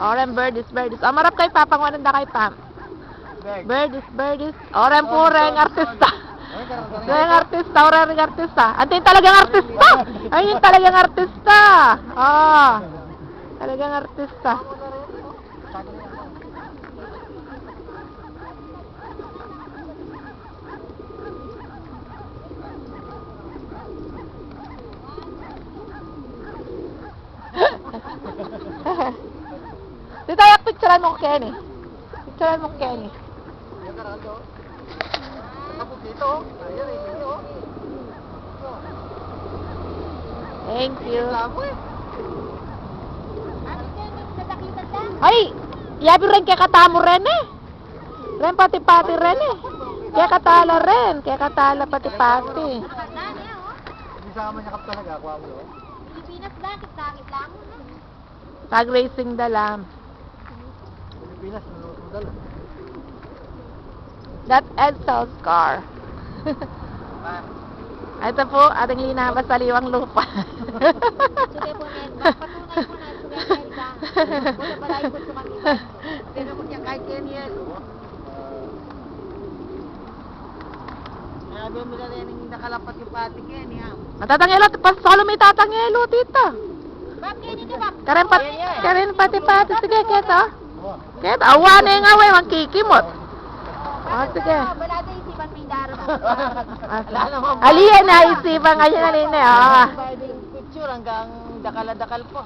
Oren birdis, birdis. Oh, marap kay Papa, ngwanan da kay Pam. Birdis, birdis. Oren po, reng artista. Reng artista, oren artista. Antin talagang artista. Ayun talagang artista. Oh. Talagang artista. Dito tayo picturean mo Kenny. Picturean mo Kenny. Thank you. Ay, yabi rin kaya katamo rin eh. Ren pati-pati rin eh. Kaya katala rin. Kaya katala pati-pati. Hindi sa kama niya kap talaga. Kuha mo yun. Pilipinas ba? Sakit lang. Tag racing dalam. Pilipinas, nunod lang. That Edsel car. Ito po, ating linabas sa liwang lupa. Sige po, Nelba. Patunay po na. Sige, Nelba. Wala pala yung gusto kami. Pero kung yan kahit yan yan. Sabi mo na rin yung nakalapat yung pati kaya niya. Matatangelo, pasalo may tatangelo, tita. Bakit hindi ba? Karen pati-pati. Sige, keto. Keto, awa na yung away, magkikimot. Ah, sige. Wala na isipan may daro. Aliyan na isipan ngayon na rin eh. Ah. Picture hanggang dakal-dakal po.